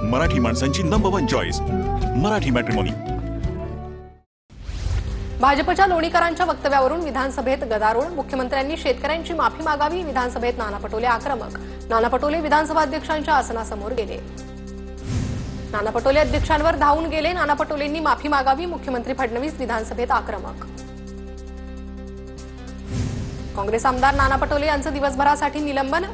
मराठी माणसांची number 1 choice Marathi matrimony. भाजपच्या लोणीकरांच्या वक्तव्यावरून विधानसभेत गदारोळ। मुख्यमंत्र्यांनी शेतकऱ्यांची माफी मागावी। विधानसभेत नाना पटोले आक्रमक। नाना पटोले विधानसभा अध्यक्षांच्या आसनासमोर गेले। नाना पटोले अध्यक्षांवर धावून गेले। नाना पटोलेंनी माफी मागावी। मुख्यमंत्री फडणवीस विधानसभेत आक्रमक। काँग्रेस आमदार नाना पटोले यांचं दिवसभरासाठी निलंबन।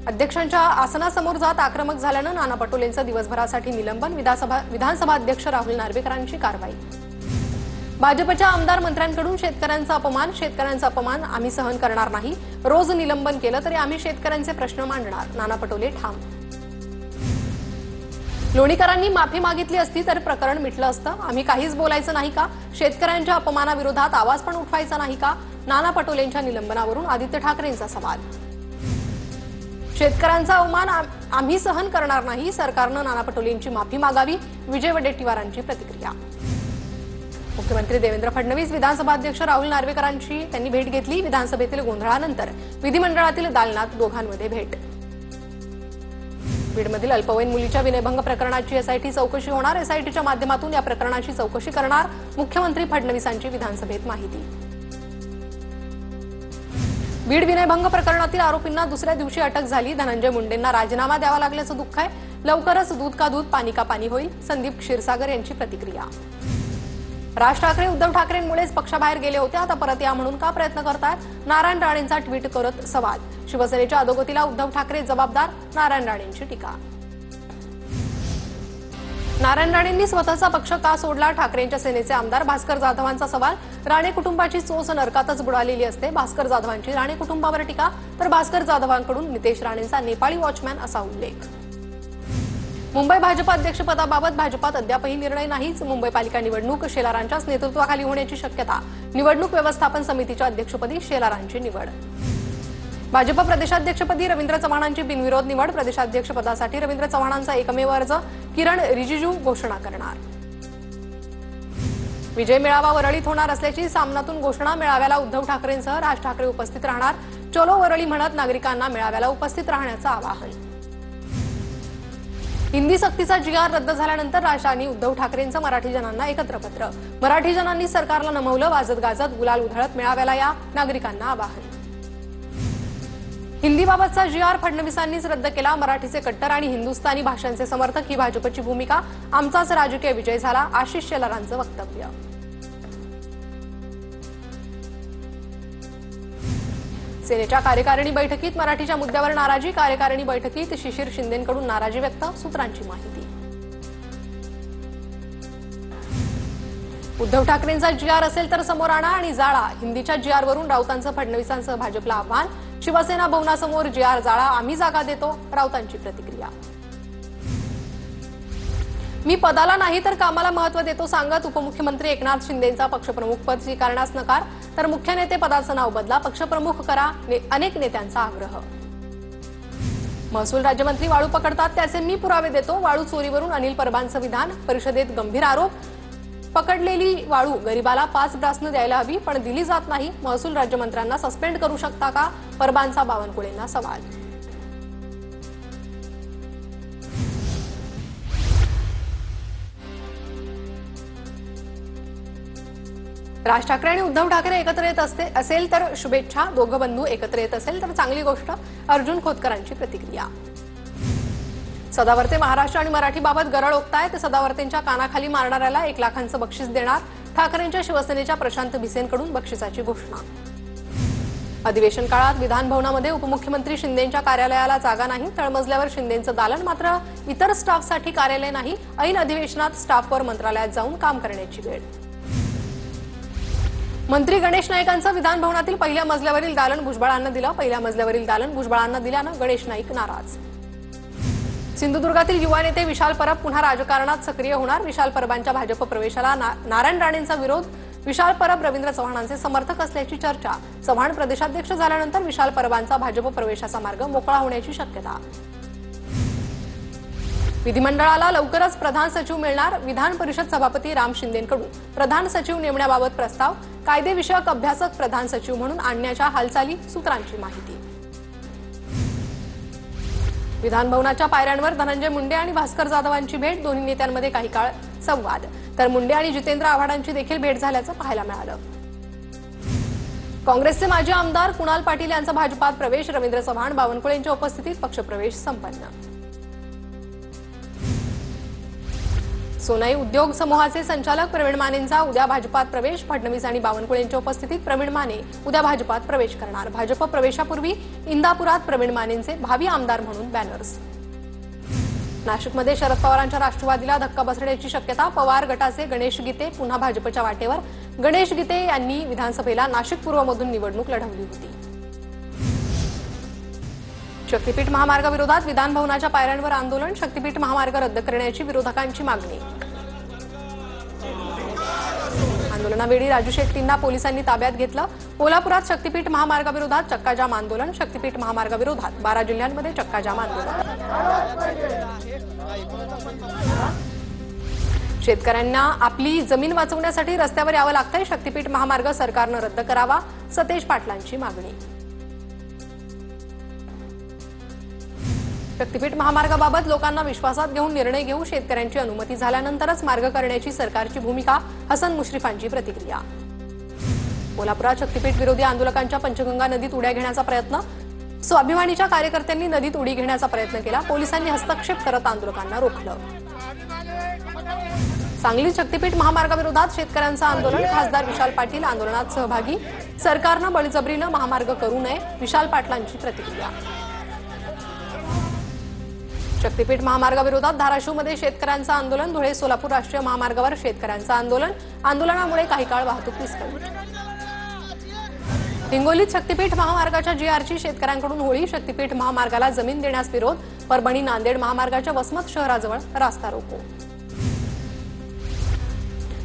अध्यक्षांच्या आसनासमोर जात आक्रमक झाल्यानं नाना पटोलेंचं दिवसभरासाठी निलंबन। विधानसभा अध्यक्ष राहुल नार्वेकरांची कारवाई। भाजपच्या आमदार मंत्र्यांकडून शेतकऱ्यांचा अपमान आम्ही सहन करणार नाही। रोज निलंबन केलं तरी आम्ही शेतकऱ्यांचे प्रश्न मांडणार। नाना पटोले ठाम। लोणीकरांनी माफी मागितली असती तर प्रकरण मिटलं असतं। आम्ही काहीच बोलायचं नाही का? शेतकऱ्यांच्या अपमानाविरोधात आवाज पण उठवायचा नाही का? नाना पटोलेंच्या निलंबनावरून आदित्य ठाकरेंचा सवाल। शेतकऱ्यांचा अवमान आम्ही सहन करणार नाही। सरकारनं नाना पटोलेंची माफी मागावी। विजय वडेट्टीवारांची प्रतिक्रिया। मुख्यमंत्री देवेंद्र फडणवीस विधानसभा अध्यक्ष राहुल नार्वेकरांची त्यांनी भेट घेतली। विधानसभेतील गोंधळानंतर विधिमंडळातील दालनात दोघांमध्ये भेट। बीडमधील अल्पवयीन मुलीच्या विनयभंग प्रकरणाची एसआयटी चौकशी होणार। एसआयटीच्या माध्यमातून या प्रकरणाची चौकशी करणार। मुख्यमंत्री फडणवीसांची विधानसभेत माहिती। बीड विनयभंग प्रकरणातील आरोपींना दुसऱ्या दिवशी अटक झाली। धनंजय मुंडेंना राजीनामा द्यावा लागल्याचं दुःख आहे। लवकरच दूध का दूध पाणी का पाणी होईल। संदीप क्षीरसागर यांची प्रतिक्रिया। राज ठाकरे उद्धव ठाकरेंमुळेच पक्षाबाहेर गेले होते, आता परत या म्हणून का प्रयत्न करतायत? नारायण राणेंचा ट्विट करत सवाल। शिवसेनेच्या अधोगतीला उद्धव ठाकरे जबाबदार। नारायण राणेंची टीका। नारायण राणेंनी स्वतःचा पक्ष का सोडला? ठाकरेंच्या सेनेचे आमदार भास्कर जाधवांचा सवाल। राणे कुटुंबाची चोच नरकातच बुडालेली असते। भास्कर जाधवांची राणे कुटुंबावर टीका, तर भास्कर जाधवांकडून नितेश राणेंचा नेपाळी वॉचमॅन असा उल्लेख। मुंबई भाजप अध्यक्षपदाबाबत भाजपात अद्यापही निर्णय नाहीच। मुंबई पालिका निवडणूक शेलारांच्याच नेतृत्वाखाली होण्याची शक्यता। निवडणूक व्यवस्थापन समितीच्या अध्यक्षपदी शेलारांची निवड। भाजप प्रदेशाध्यक्षपदी रवींद्र चव्हाणांची बिनविरोध निवड। प्रदेशाध्यक्षपदासाठी रवींद्र चव्हाणांचा एकमेव अर्ज। किरण रिजिजू घोषणा करणार। विजय मेळावा वरळीत होणार असल्याची सामनातून घोषणा। मेळाव्याला उद्धव ठाकरेंसह राज ठाकरे उपस्थित राहणार। चलो वरळी म्हणत नागरिकांना मेळाव्याला उपस्थित राहण्याचं आवाहन। हिंदी सक्तीचा GR रद्द झाल्यानंतर राज आणि उद्धव ठाकरेंचं मराठी जनांना एकत्र पत्र। मराठी जनांनी सरकारला नमवलं। वाजत गाजत गुलाल उधळत मेळाव्याला या, नागरिकांना आवाहन। हिंदीबाबतचा GR फडणवीसांनीच रद्द केला। मराठीचे कट्टर आणि हिंदुस्थानी भाषांचे समर्थक ही भाजपची भूमिका। आमचाच राजकीय विजय झाला। आशिष शेलारांचं वक्तव्य। सेनेच्या कार्यकारिणी बैठकीत मराठीच्या मुद्द्यावर नाराजी। कार्यकारिणी बैठकीत शिशिर शिंदेंकडून नाराजी व्यक्त। सूत्रांची माहिती। उद्धव ठाकरेंचा GR असेल तर समोर आणा आणि जाळा। हिंदीच्या GR वरून राऊतांचं फडणवीसांसह भाजपला आव्हान। शिवसेना भवनासमोर GR जाळा, आम्ही जागा देतो। राऊतांची प्रतिक्रिया। मी पदाला नाही तर कामाला महत्त्व देतो सांगत उपमुख्यमंत्री एकनाथ शिंदेंचा पक्षप्रमुख पद स्वीकारण्यास नकार, तर मुख्य नेते पदाचं नाव बदला, पक्षप्रमुख करा। अनेक नेत्यांचा आग्रह। महसूल राज्यमंत्री वाळू पकडतात त्याचे मी पुरावे देतो। वाळू चोरीवरून अनिल परबांचं विधान। परिषदेत गंभीर आरोप। पकडलेली वाळू गरिबाला 5 ब्रासनं द्यायला हवी पण दिली जात नाही। महसूल राज्यमंत्र्यांना सस्पेंड करू शकता का? परबांचा बावनकुळेंना सवाल। राज ठाकरे आणि उद्धव ठाकरे एकत्र येत असेल तर शुभेच्छा। दोघं बंधू एकत्र येत असेल तर चांगली गोष्ट। अर्जुन खोतकरांची प्रतिक्रिया। सदावर्ते महाराष्ट्र आणि मराठीबाबत गरळ ओकतायत। सदावर्तेंच्या कानाखाली मारणाऱ्याला 1 लाखांचं बक्षीस देणार। ठाकरेंच्या शिवसेनेच्या प्रशांत भिसेंकडून बक्षिसाची घोषणा। अधिवेशन काळात विधान भवनामध्ये उपमुख्यमंत्री शिंदेंच्या कार्यालयाला जागा नाही। तळमजल्यावर शिंदेंचं दालन, मात्र इतर स्टाफसाठी कार्यालय नाही। ऐन अधिवेशनात स्टाफवर मंत्रालयात जाऊन काम करण्याची वेळ। मंत्री गणेश नाईकांचं विधान भवनातील पहिल्या मजल्यावरील दालन भुजबळांना दिलं। पहिल्या मजल्यावरील दालन भुजबळांना दिल्यानं गणेश नाईक नाराज। सिंधुदुर्गातील युवा नेते विशाल परब पुन्हा राजकारणात सक्रिय होणार। विशाल परबांच्या भाजप प्रवेशाला नारायण राणेंचा विरोध। विशाल परब रवींद्र चव्हाणांचे समर्थक असल्याची चर्चा। चव्हाण प्रदेशाध्यक्ष झाल्यानंतर विशाल परबांचा भाजप प्रवेशाचा मार्ग मोकळा होण्याची शक्यता। विधिमंडळाला लवकरच प्रधान सचिव मिळणार। विधान परिषद सभापती राम शिंदेंकडून प्रधान सचिव नेमण्याबाबत प्रस्ताव। कायदेविषयक अभ्यासक प्रधान सचिव म्हणून आणण्याच्या हालचाली। सूत्रांची माहिती। विधानभवनाच्या पायऱ्यांवर धनंजय मुंडे आणि भास्कर जाधवांची भेट, दोन्ही नेत्यांमध्ये काही काळ संवाद, तर मुंडे आणि जितेंद्र आव्हाडांची देखील भेट झाल्याचं पाहायला मिळालं. काँग्रेसचे माजी आमदार कुणाल पाटील यांचा भाजपात प्रवेश, रवींद्र चव्हाण, बावनकुळे यांच्या उपस्थितीत पक्षप्रवेश संपन्न. सोनाई उद्योग समूहाचे संचालक प्रवीण मानेंचा उद्या भाजपात प्रवेश, फडणवीस आणि बावनकुळे यांच्या उपस्थितीत प्रवीण माने उद्या भाजपात प्रवेश करणार. भाजप प्रवेशापूर्वी इंदापुरात प्रवीण मानेंचे भावी आमदार म्हणून बॅनर्स. नाशिकमध्ये शरद पवारांच्या राष्ट्रवादीला धक्का बसण्याची शक्यता, पवार गटाचे गणेश गीते पुन्हा भाजपच्या वाटेवर. गणेश गीते यांनी विधानसभेला नाशिक पूर्वमधून निवडणूक लढवली होती. शक्तीपीठ महामार्गाविरोधात विधानभवनाच्या पायऱ्यांवर आंदोलन, शक्तीपीठ महामार्ग रद्द करण्याची विरोधकांची मागणी. आंदोलनावेळी राजू शेट्टींना पोलिसांनी ताब्यात घेतलं. कोल्हापुरात शक्तीपीठ महामार्गाविरोधात चक्काजाम आंदोलन, शक्तीपीठ महामार्गाविरोधात 12 जिल्ह्यांमध्ये चक्काजाम आंदोलन. शेतकऱ्यांना आपली जमीन वाचवण्यासाठी रस्त्यावर यावं लागतंय, शक्तीपीठ महामार्ग सरकारनं रद्द करावा, सतेज पाटलांची मागणी. शक्तीपीठ महामार्गाबाबत लोकांना विश्वासात घेऊन निर्णय घेऊ, शेतकऱ्यांची अनुमती झाल्यानंतरच मार्ग करण्याची सरकारची भूमिका, हसन मुश्रीफांची प्रतिक्रिया. कोल्हापुरात शक्तीपीठ विरोधी आंदोलकांच्या पंचगंगा नदीत उड्या घेण्याचा प्रयत्न, स्वाभिमानीच्या कार्यकर्त्यांनी नदीत उडी घेण्याचा प्रयत्न केला, पोलिसांनी हस्तक्षेप करत आंदोलकांना रोखलं. सांगलीत शक्तीपीठ महामार्गाविरोधात शेतकऱ्यांचं आंदोलन, खासदार विशाल पाटील आंदोलनात सहभागी, सरकारनं बळजबरीनं महामार्ग करू नये, विशाल पाटलांची प्रतिक्रिया. शक्तीपीठ महामार्गाविरोधात धाराशिवमध्ये शेतकऱ्यांचं आंदोलन, धुळे सोलापूर राष्ट्रीय महामार्गावर शेतकऱ्यांचं आंदोलन, आंदोलनामुळे काही काळ वाहतूक विस्कळीत. हिंगोलीत शक्तीपीठ महामार्गाच्या जीआरची शेतकऱ्यांकडून होळी, शक्तीपीठ महामार्गाला जमीन देण्यास विरोध, परभणी नांदेड महामार्गाच्या वसमत शहराजवळ रास्ता रोको.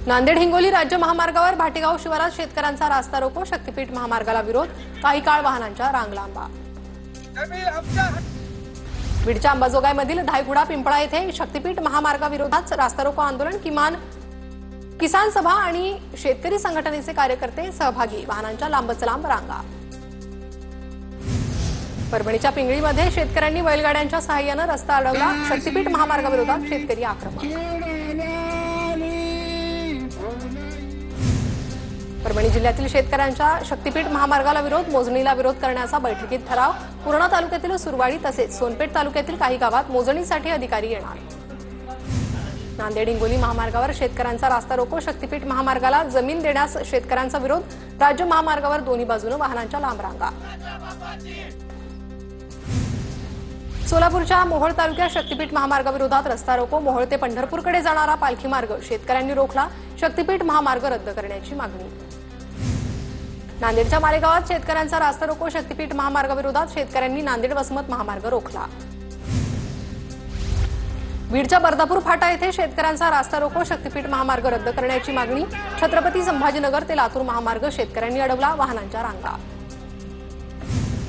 नांदेड हिंगोली राज्य महामार्गावर भाटेगाव शिवारात शेतकऱ्यांचा रास्ता रोको, शक्तीपीठ महामार्गाला विरोध, काही काळ वाहनांच्या रांग लांबा. बीडच्या अंबाजोगाईमधील धायगुडा पिंपळा येथे शक्तीपीठ महामार्गाविरोधात रास्ता रोको आंदोलन, किसान सभा आणि शेतकरी संघटनेचे कार्यकर्ते सहभागी, वाहनांच्या लांबच लांब रांगा. परभणीच्या पिंगळीमध्ये शेतकऱ्यांनी बैलगाड्यांच्या सहाय्यानं रस्ता अडवला, शक्तीपीठ महामार्गाविरोधात शेतकरी आक्रमक. परभणी जिल्ह्यातील शेतकऱ्यांच्या शक्तीपीठ महामार्गाला विरोध, मोजणीला विरोध करण्याचा बैठकीत ठराव, पूर्णा तालुक्यातील सुरवाडी तसेच सोनपेठ तालुक्यातील काही गावात मोजणीसाठी अधिकारी येणार. नांदेड हिंगोली महामार्गावर शेतकऱ्यांचा रास्ता रोको, शक्तीपीठ महामार्गाला जमीन देण्यास शेतकऱ्यांचा विरोध, राज्य महामार्गावर दोन्ही बाजूने वाहनांच्या लांब रांगा. सोलापूरच्या मोहोळ तालुक्यात शक्तीपीठ महामार्गाविरोधात रस्ता रोको, मोहोळ ते पंढरपूरकडे जाणारा पालखी मार्ग शेतकऱ्यांनी रोखला, शक्तीपीठ महामार्ग रद्द करण्याची मागणी. नांदेडच्या मालेगावात शेतकऱ्यांचा रास्ता रोको, शक्तीपीठ महामार्गाविरोधात शेतकऱ्यांनी नांदेड वसमत महामार्ग रोखला. बीडच्या बर्दापूर फाटा येथे शेतकऱ्यांचा रास्ता रोको, शक्तीपीठ महामार्ग रद्द करण्याची मागणी. छत्रपती संभाजीनगर ते लातूर महामार्ग शेतकऱ्यांनी अडवला, वाहनांच्या रांगा.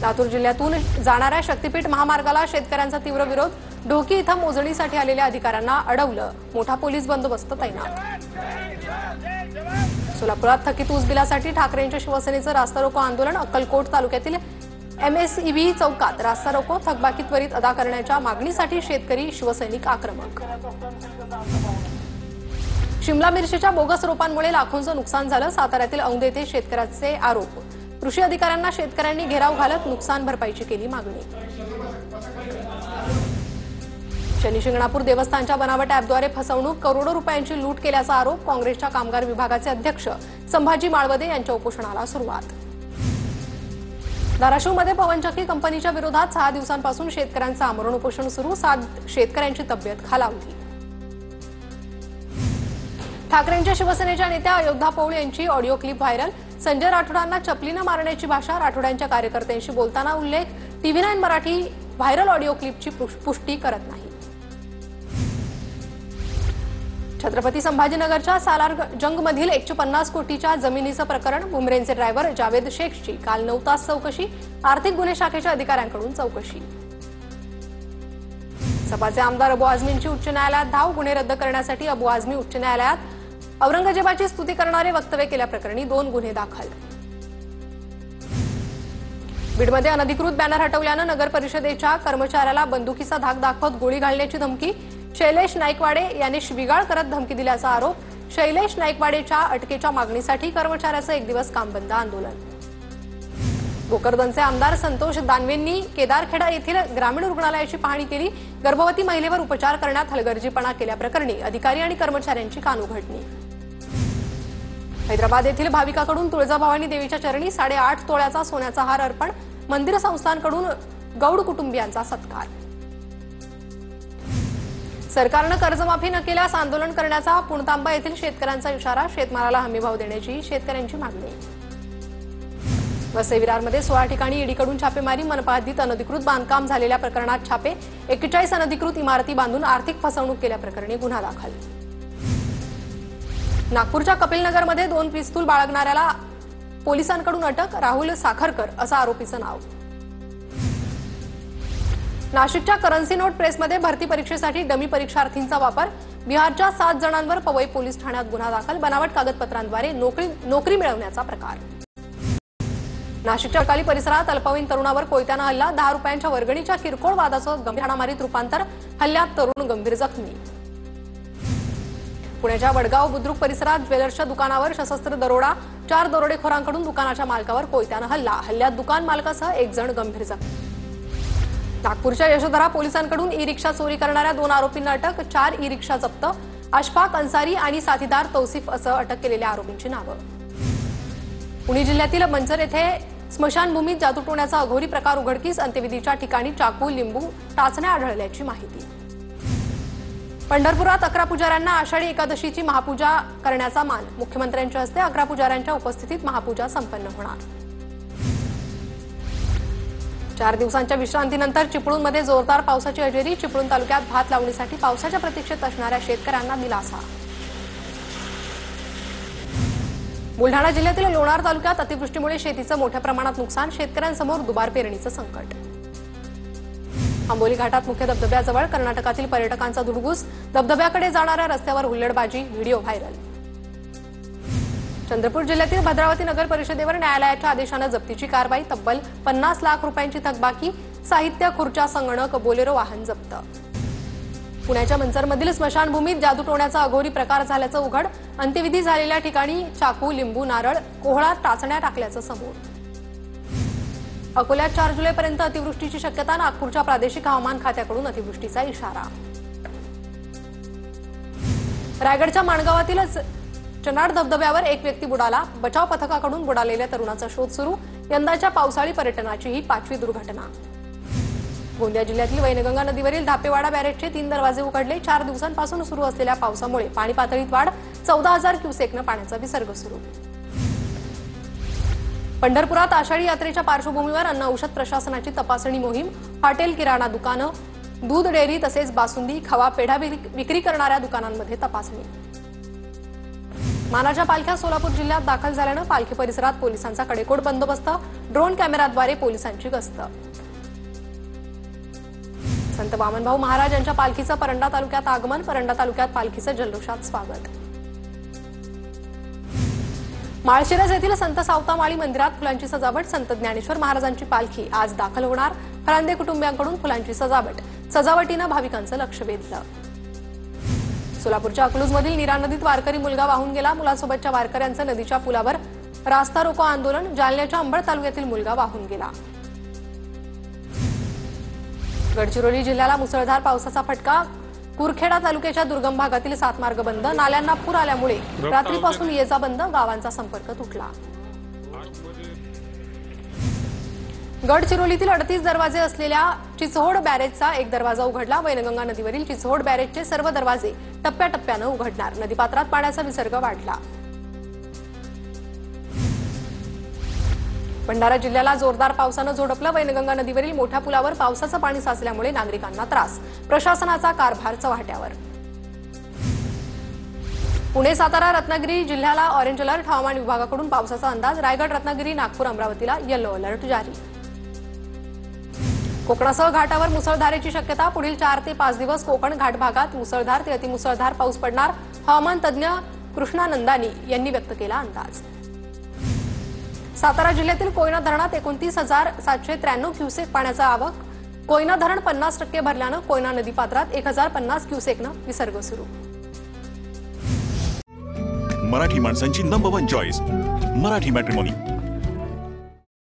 लातूर जिल्ह्यातून जाणाऱ्या शक्तीपीठ महामार्गाला शेतकऱ्यांचा तीव्र विरोध, ढोकी इथं मोजणीसाठी आलेल्या अधिकाऱ्यांना अडवलं, मोठा पोलीस बंदोबस्त तैनात. सोलापुरात थकीत ऊस बिलासाठी ठाकरेंच्या शिवसेनेचं रास्ता रोको आंदोलन, अक्कलकोट तालुक्यातील MSEB चौकात रास्ता रोको, थकबाकी त्वरित अदा करण्याच्या मागणीसाठी शेतकरी शिवसैनिक आक्रमक. शिमला मिरचीच्या बोगस रोपांमुळे लाखोंचं नुकसान झालं, साताऱ्यातील औंध येथे शेतकऱ्याचे आरोप, कृषी अधिकाऱ्यांना शेतकऱ्यांनी घेराव घालत नुकसान भरपाईची केली मागणी. शनी शिंगणापूर देवस्थानच्या बनावट ॲपद्वारे फसवणूक, करोडो रुपयांची लूट केल्याचा आरोप, काँग्रेसच्या कामगार विभागाचे अध्यक्ष संभाजी माळवदे यांच्या उपोषणाला सुरुवात. धाराशिवमध्ये पवनचक्की कंपनीच्या विरोधात 6 दिवसांपासून शेतकऱ्यांचं आमरण उपोषण सुरू, 7 शेतकऱ्यांची तब्येत खालावली. ठाकरेंच्या शिवसेनेच्या नेत्या अयोध्या पौळ यांची ऑडिओ क्लिप व्हायरल, संजय राठोडांना चपलीनं मारण्याची भाषा, राठोडांच्या कार्यकर्त्यांशी बोलताना उल्लेख, TV9 मराठी व्हायरल ऑडिओ क्लिपची पुष्टी करत नाही. छत्रपती संभाजीनगरच्या सालारजंगमधील 150 कोटीच्या जमिनीचं प्रकरण, बुमरेंचे ड्रायव्हर जावेद शेखची काल 9 तास चौकशी, आर्थिक गुन्हे शाखेच्या अधिकाऱ्यांकडून चौकशी. सपाचे आमदार अबू आझमींची उच्च न्यायालयात धाव, गुन्हे रद्द करण्यासाठी अबू आझमी उच्च न्यायालयात, औरंगजेबाची स्तुती करणारे वक्तव्य केल्याप्रकरणी 2 गुन्हे दाखल. बीडमध्ये अनधिकृत बॅनर हटवल्यानं नगर परिषदेच्या कर्मचाऱ्याला बंदुकीचा धाक दाखवत गोळी घालण्याची धमकी। शैलेश नाईकवाडे यांनी शिवीगाळ करत धमकी दिल्याचा आरोप। शैलेश नाईकवाडेच्या अटकेच्या मागणीसाठी कर्मचाऱ्याचं एक दिवस काम बंद आंदोलन। भोकरदनचे आमदार संतोष दानवेंनी केदारखेडा येथील ग्रामीण रुग्णालयाची पाहणी केली। गर्भवती महिलेवर उपचार करण्यात हलगर्जीपणा केल्याप्रकरणी अधिकारी आणि कर्मचाऱ्यांची कानउघडणी। हैदराबाद येथील भाविकाकडून तुळजाभवानी देवीच्या चरणी 8.5 तोळ्याचा सोन्याचा हार अर्पण। मंदिर संस्थांकडून गौड कुटुंबियांचा सत्कार। सरकारनं कर्जमाफी न केल्यास आंदोलन करण्याचा पुणतांबा येथील शेतकऱ्यांचा इशारा। शेतमालाला हमीभाव देण्याची शेतकऱ्यांची मागणी। वसई विरारमध्ये 16 ठिकाणी ईडीकडून छापेमारी। मनपा हद्दीत अनधिकृत बांधकाम झालेल्या प्रकरणात छापे। 41 अनधिकृत इमारती बांधून आर्थिक फसवणूक केल्याप्रकरणी गुन्हा दाखल। नागपूरच्या कपिलनगरमध्ये 2 पिस्तूल बाळगणाऱ्याला पोलिसांकडून अटक। राहुल साखरकर असं आरोपीचं नाव। नाशिकच्या करन्सी नोट प्रेसमध्ये भरती परीक्षेसाठी डमी परीक्षार्थींचा वापर। बिहारच्या 7 जणांवर पवई पोलीस ठाण्यात गुन्हा दाखल। बनावट कागदपत्रांद्वारे नोकरी मिळवण्याचा प्रकार। नाशिकच्या अकाली परिसरात अल्पवयीन तरुणावर कोयत्यानं हल्ला। 10 रुपयांच्या वर्गणीच्या किरकोळ वादाचं गंभीर हाणामारीत रूपांतर। हल्ल्यात तरुण गंभीर जखमी। पुण्याच्या वडगाव बुद्रुक परिसरात ज्वेलर्सच्या दुकानावर सशस्त्र दरोडा। 4 दरोडेखोरांकडून दुकानाच्या मालकावर कोयत्यानं हल्ला। हल्ल्यात दुकान मालकासह 1 जण गंभीर जखमी। नागपूरच्या यशोधरा पोलिसांकडून ई रिक्षा चोरी करणाऱ्या 2 आरोपींना अटक। 4 ई रिक्षा जप्त। अशफाक अन्सारी आणि साथीदार तौसिफ असं अटक केलेल्या आरोपींची नावं। पुणे जिल्ह्यातील मंचर येथे स्मशानभूमीत जादूटोण्याचा अघोरी प्रकार उघडकीस। अंत्यविधीच्या ठिकाणी चाकू, लिंबू, टाचण्या आढळल्याची माहिती। पंढरपुरात 11 पुजाऱ्यांना आषाढी एकादशीची महापूजा करण्याचा मान। मुख्यमंत्र्यांच्या हस्ते 11 पुजाऱ्यांच्या उपस्थितीत महापूजा संपन्न होणार। 4 दिवसांच्या विश्रांतीनंतर चिपळूणमध्ये जोरदार पावसाची हजेरी। चिपळूण तालुक्यात भात लावणीसाठी पावसाच्या प्रतीक्षेत असणाऱ्या शेतकऱ्यांना दिलासा। बुलढाणा जिल्ह्यातील लोणार तालुक्यात अतिवृष्टीमुळे शेतीचं मोठ्या प्रमाणात नुकसान। शेतकऱ्यांसमोर दुबार पेरणीचं संकट। आंबोली घाटात मुख्य धबधब्याजवळ कर्नाटकातील पर्यटकांचा धुडगूस। धबधब्याकडे जाणाऱ्या रस्त्यावर हुल्लडबाजी, व्हिडिओ व्हायरल। चंद्रपूर जिल्ह्यातील भद्रावती नगर परिषदेवर न्यायालयाच्या आदेशानं जप्तीची कारवाई। तब्बल 50 लाख रुपयांची थकबाकी। साहित्य, खुर्च्या, संगणक, बोलेरो वाहन जप्त। पुण्याच्या मंचरमधील स्मशानभूमीत जादूटोण्याचा अघोरी प्रकार झाल्याचं उघड। अंत्यविधी झालेल्या ठिकाणी चाकू, लिंबू, नारळ, कोहळा, टाचण्या टाकल्याचं समोर। अकोल्यात 4 जुलैपर्यंत अतिवृष्टीची शक्यता। नागपूरच्या प्रादेशिक हवामान खात्याकडून अतिवृष्टीचा इशारा। रायगडच्या माणगावातील चनाड धबधब्यावर एक व्यक्ती बुडाला। बचाव पथकाकडून बुडालेल्या तरुणाचा शोध सुरू। यंदाच्या पावसाळी पर्यटनाची ही 5वी दुर्घटना। गोंदिया जिल्ह्यातील वैनगंगा नदीवरील धापेवाडा बॅरेजचे 3 दरवाजे उघडले। 4 दिवसांपासून सुरू असलेल्या पावसामुळे पाणी पातळीत वाढ। 14,000 क्युसेकनं पाण्याचा विसर्ग सुरू। पंढरपुरात आषाढी यात्रेच्या पार्श्वभूमीवर अन्न औषध प्रशासनाची तपासणी मोहीम। हॉटेल, किराणा दुकानं, दूध डेअरी तसेच बासुंदी, खवा, पेढा विक्री करणाऱ्या दुकानांमध्ये तपासणी। मानाच्या पालख्या सोलापूर जिल्ह्यात दाखल झाल्यानं पालखी परिसरात पोलिसांचा कडेकोट बंदोबस्त। ड्रोन कॅमेराद्वारे पोलिसांची गस्त। संत वामनभाऊ महाराज यांच्या पालखीचं परंडा तालुक्यात आगमन। परंडा तालुक्यात पालखीचं जल्लोषात स्वागत। माळशिरस येथील संत सावतामाळी मंदिरात फुलांची सजावट। संत ज्ञानेश्वर महाराजांची पालखी आज दाखल होणार। फरांदे कुटुंबियांकडून फुलांची सजावट। सजावटीनं भाविकांचं लक्ष वेधलं। सोलापूरच्या अकलूजमधील नीरा नदीत वारकरी मुलगा वाहून गेला। मुलासोबतच्या वारकऱ्यांचं नदीच्या पुलावर रास्ता रोको आंदोलन। जालन्याच्या अंबड तालुक्यातील मुलगा वाहून गेला। गडचिरोली जिल्ह्याला मुसळधार पावसाचा फटका। कुरखेडा तालुक्याच्या दुर्गम भागातील 7 मार्ग बंद। नाल्यांना पूर आल्यामुळे रात्रीपासून ये-जा बंद। गावांचा संपर्क तुटला। गडचिरोलीतील 38 दरवाजे असलेल्या चिचहोड बॅरेजचा एक दरवाजा उघडला। वैनगंगा नदीवरील चिचहोड बॅरेजचे सर्व दरवाजे टप्प्याटप्प्यानं उघडणार। नदीपात्रात पाण्याचा विसर्ग वाढला। भंडारा जिल्ह्याला जोरदार पावसानं झोडपलं। वैनगंगा नदीवरील मोठ्या पुलावर पावसाचं पाणी साचल्यामुळे नागरिकांना त्रास। प्रशासनाचा कारभार चव्हाट्यावर। पुणे, सातारा, रत्नागिरी जिल्ह्याला ऑरेंज अलर्ट। हवामान विभागाकडून पावसाचा अंदाज। रायगड, रत्नागिरी, नागपूर, अमरावतीला येलो अलर्ट जारी। कोकणासह घाटावर मुसळधारेची शक्यता। पुढील 4 ते 5 दिवस कोकण घाट भागात मुसळधार ते अतिमुसळधार पाऊस पडणार। हवामान तज्ज्ञ कृष्णा नंदानी यांनी व्यक्त केला अंदाज। सातारा जिल्ह्यातील कोयना धरणात 29,793 क्युसेक पाण्याचा आवक. कोयना धरण 50% भरल्यानं कोयना नदीपात्रात 1,050 क्युसेकनं विसर्ग सुरू. मराठी माणसांची नंबर 1 चॉईस मराठी मॅट्रिमोनी.